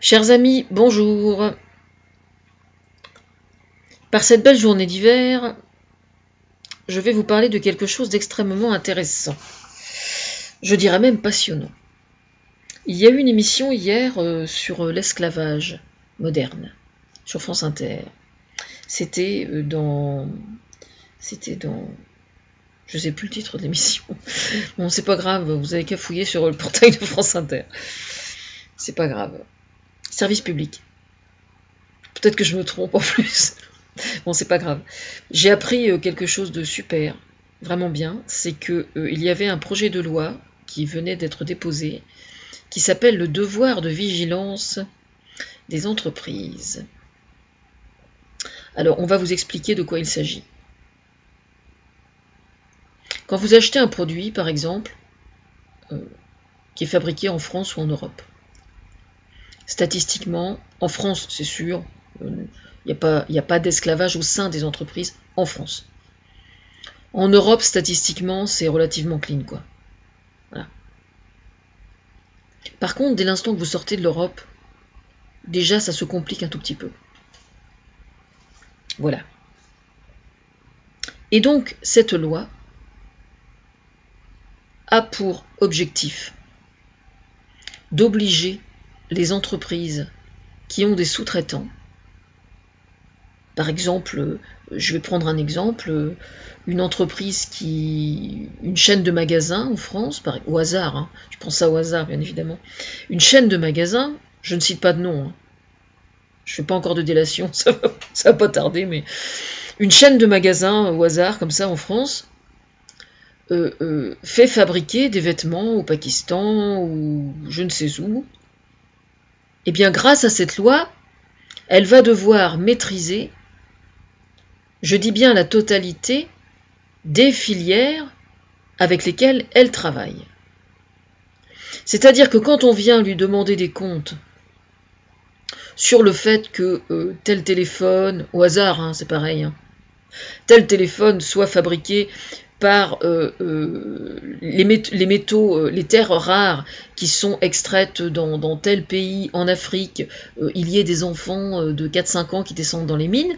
Chers amis, bonjour. Par cette belle journée d'hiver, je vais vous parler de quelque chose d'extrêmement intéressant. Je dirais même passionnant. Il y a eu une émission hier sur l'esclavage moderne, sur France Inter. C'était dans... Je sais plus le titre de l'émission. Bon, c'est pas grave, vous avez qu'à fouiller sur le portail de France Inter. C'est pas grave. Service public. Peut-être que je me trompe en plus. Bon, c'est pas grave. J'ai appris quelque chose de super, vraiment bien. C'est que il y avait un projet de loi qui venait d'être déposé, qui s'appelle le devoir de vigilance des entreprises. Alors, on va vous expliquer de quoi il s'agit. Quand vous achetez un produit, par exemple, qui est fabriqué en France ou en Europe, statistiquement, en France, c'est sûr, il n'y a pas d'esclavage au sein des entreprises en France. En Europe, statistiquement, c'est relativement clean, quoi. Voilà. Par contre, dès l'instant que vous sortez de l'Europe, déjà, ça se complique un tout petit peu. Voilà. Et donc, cette loi a pour objectif d'obliger les entreprises qui ont des sous-traitants. Par exemple, je vais prendre un exemple, une entreprise une chaîne de magasins en France, au hasard, hein, je prends ça au hasard bien évidemment, une chaîne de magasins, je ne cite pas de nom, hein, je ne fais pas encore de délation, ça va pas tarder, mais une chaîne de magasins au hasard comme ça en France fait fabriquer des vêtements au Pakistan ou je ne sais où. Et bien grâce à cette loi, elle va devoir maîtriser, je dis bien la totalité, des filières avec lesquelles elle travaille. C'est-à-dire que quand on vient lui demander des comptes sur le fait que tel téléphone, au hasard, hein, c'est pareil, hein, tel téléphone soit fabriqué par les métaux, les terres rares qui sont extraites dans tel pays en Afrique, il y ait des enfants de 4-5 ans qui descendent dans les mines,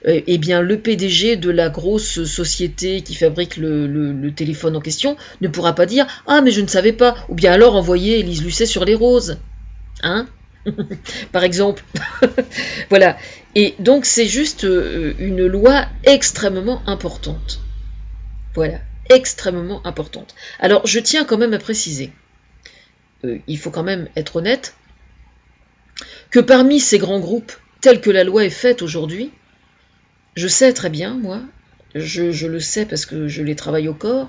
eh bien le PDG de la grosse société qui fabrique le téléphone en question ne pourra pas dire « Ah mais je ne savais pas » ou bien alors envoyer Élise Lucet sur les roses. Hein par exemple. Voilà. Et donc c'est juste une loi extrêmement importante. Voilà, extrêmement importante. Alors, je tiens quand même à préciser, il faut quand même être honnête, que parmi ces grands groupes, tels que la loi est faite aujourd'hui, je sais très bien, moi, je le sais parce que je les travaille au corps,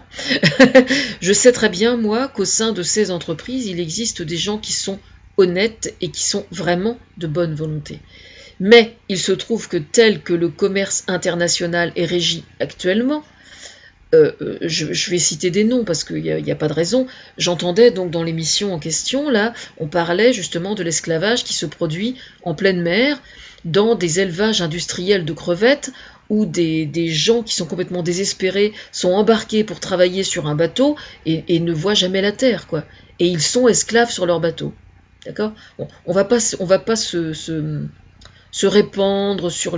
je sais très bien, moi, qu'au sein de ces entreprises, il existe des gens qui sont honnêtes et qui sont vraiment de bonne volonté. Mais il se trouve que tel que le commerce international est régi actuellement, je vais citer des noms parce qu'il n'y a pas de raison. J'entendais donc dans l'émission en question, là, on parlait justement de l'esclavage qui se produit en pleine mer, dans des élevages industriels de crevettes, où des gens qui sont complètement désespérés sont embarqués pour travailler sur un bateau et ne voient jamais la terre, quoi. Et ils sont esclaves sur leur bateau. D'accord ? Bon, on va pas se répandre sur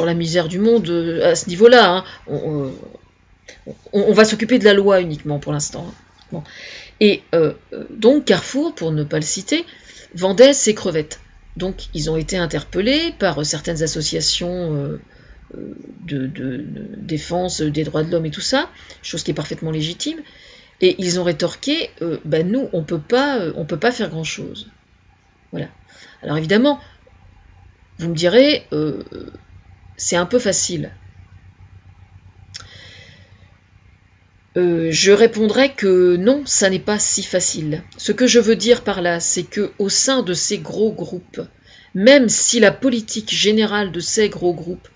la misère du monde à ce niveau-là, hein. On va s'occuper de la loi uniquement pour l'instant. Bon. Et donc Carrefour, pour ne pas le citer, vendait ses crevettes. Donc ils ont été interpellés par certaines associations de défense des droits de l'homme et tout ça, chose qui est parfaitement légitime. Et ils ont rétorqué, nous, on peut pas faire grand-chose. Voilà. Alors évidemment, vous me direz, c'est un peu facile. Je répondrai que non, ça n'est pas si facile. Ce que je veux dire par là, c'est que au sein de ces gros groupes, même si la politique générale de ces gros groupes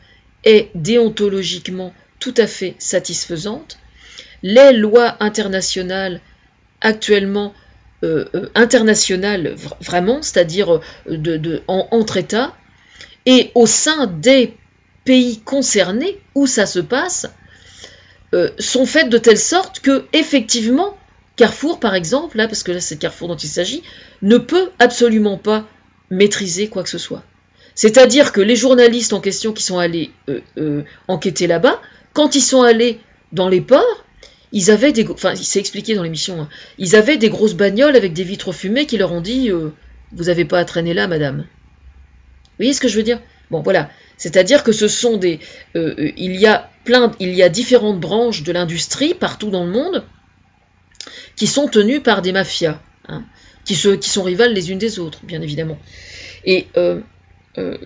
est déontologiquement tout à fait satisfaisante, les lois internationales actuellement internationales vraiment, c'est-à-dire entre États, et au sein des pays concernés où ça se passe, sont faites de telle sorte que, effectivement, Carrefour, par exemple, là, parce que là c'est Carrefour dont il s'agit, ne peut absolument pas maîtriser quoi que ce soit. C'est-à-dire que les journalistes en question qui sont allés enquêter là-bas, quand ils sont allés dans les ports, ils avaient des... Enfin, c'est expliqué dans l'émission, hein, ils avaient des grosses bagnoles avec des vitres fumées qui leur ont dit vous n'avez pas à traîner là, madame. Vous voyez ce que je veux dire? Bon, voilà. C'est-à-dire que ce sont des... il y a différentes branches de l'industrie partout dans le monde qui sont tenues par des mafias, hein, qui sont rivales les unes des autres, bien évidemment. Et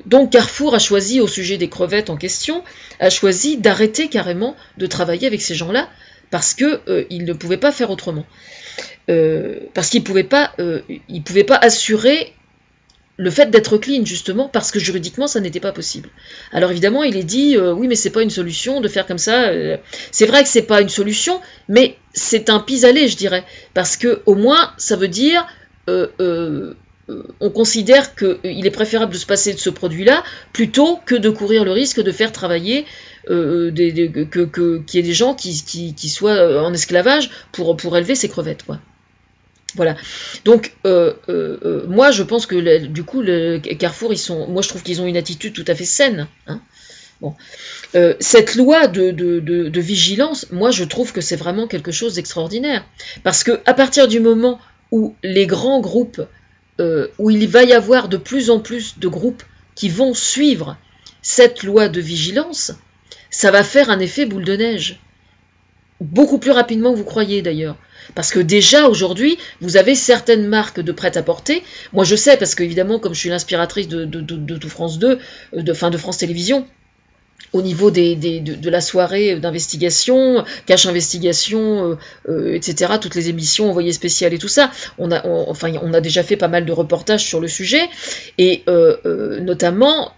donc Carrefour a choisi, au sujet des crevettes en question, a choisi d'arrêter carrément de travailler avec ces gens-là parce qu'ils ne pouvaient pas faire autrement. Parce qu'ils ne pouvaient pas assurer le fait d'être clean, justement, parce que juridiquement, ça n'était pas possible. Alors évidemment, il est dit, oui, mais c'est pas une solution de faire comme ça. C'est vrai que c'est pas une solution, mais c'est un pis-aller, je dirais. Parce que au moins, ça veut dire, on considère qu'il est préférable de se passer de ce produit-là, plutôt que de courir le risque de faire travailler qu'il y ait des gens qui soient en esclavage pour élever ces crevettes, quoi. Voilà. Donc, moi, je pense que du coup, le Carrefour, moi, je trouve qu'ils ont une attitude tout à fait saine. Hein. Bon. Cette loi de vigilance, moi, je trouve que c'est vraiment quelque chose d'extraordinaire. Parce que à partir du moment où les grands groupes, où il va y avoir de plus en plus de groupes qui vont suivre cette loi de vigilance, ça va faire un effet boule de neige. Beaucoup plus rapidement que vous croyez d'ailleurs. Parce que déjà aujourd'hui, vous avez certaines marques de prêt-à-porter. Moi je sais, parce qu'évidemment, comme je suis l'inspiratrice de Tout France 2, de France Télévisions, au niveau de la soirée d'investigation, cache investigation, etc., toutes les émissions envoyées spéciales et tout ça, on a déjà fait pas mal de reportages sur le sujet, et notamment,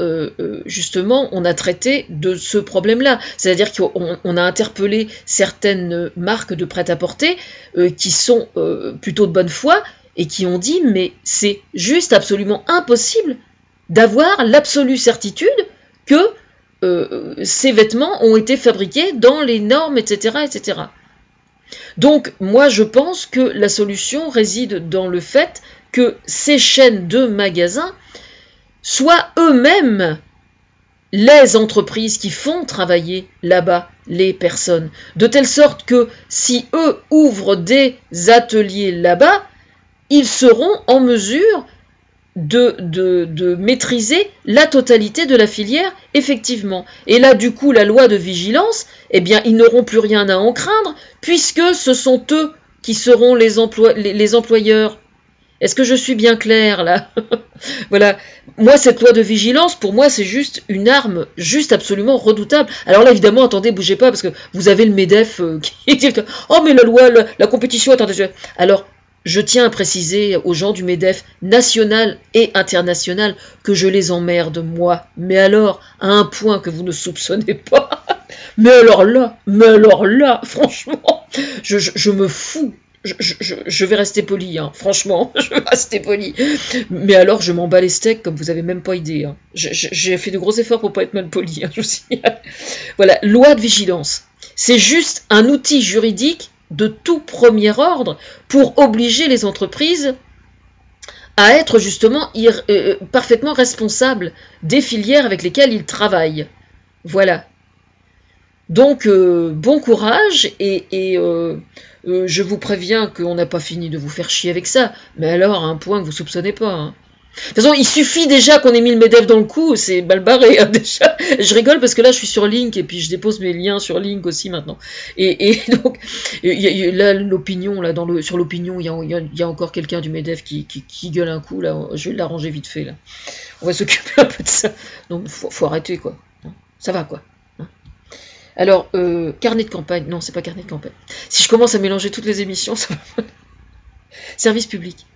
justement, on a traité de ce problème-là. C'est-à-dire qu'on a interpellé certaines marques de prêt-à-porter qui sont plutôt de bonne foi, et qui ont dit, mais c'est juste absolument impossible d'avoir l'absolue certitude que ces vêtements ont été fabriqués dans les normes, etc., etc. Donc, moi, je pense que la solution réside dans le fait que ces chaînes de magasins soient eux-mêmes les entreprises qui font travailler là-bas les personnes, de telle sorte que si eux ouvrent des ateliers là-bas, ils seront en mesure de maîtriser la totalité de la filière, effectivement. Et là, du coup, la loi de vigilance, eh bien, ils n'auront plus rien à en craindre, puisque ce sont eux qui seront les employeurs. Est-ce que je suis bien claire, là? Voilà. Moi, cette loi de vigilance, pour moi, c'est juste une arme, juste absolument redoutable. Alors là, évidemment, attendez, bougez pas, parce que vous avez le MEDEF qui dit que, oh, mais la loi, la compétition, attendez. Alors, je tiens à préciser aux gens du MEDEF national et international que je les emmerde, moi. Mais alors, à un point que vous ne soupçonnez pas. Mais alors là, franchement, je me fous. Je vais rester poli, hein. Franchement, je vais rester poli. Mais alors, je m'en bats les steaks comme vous avez même pas idée. Hein. J'ai fait de gros efforts pour pas être mal poli, hein, je vous signale. Voilà, loi de vigilance. C'est juste un outil juridique de tout premier ordre pour obliger les entreprises à être justement parfaitement responsables des filières avec lesquelles ils travaillent. Voilà. Donc, bon courage et je vous préviens qu'on n'a pas fini de vous faire chier avec ça, mais alors à un point que vous soupçonnez pas. Hein. De toute façon, il suffit déjà qu'on ait mis le MEDEF dans le coup, c'est mal barré, hein, déjà. Je rigole parce que là, je suis sur Link et puis je dépose mes liens sur Link aussi maintenant. Et donc, là, l'opinion, là, sur l'opinion, il y a encore quelqu'un du MEDEF qui gueule un coup, là. Je vais l'arranger vite fait, là. On va s'occuper un peu de ça. Donc, faut arrêter, quoi. Ça va, quoi. Alors, carnet de campagne. Non, c'est pas carnet de campagne. Si je commence à mélanger toutes les émissions, ça va. Service public.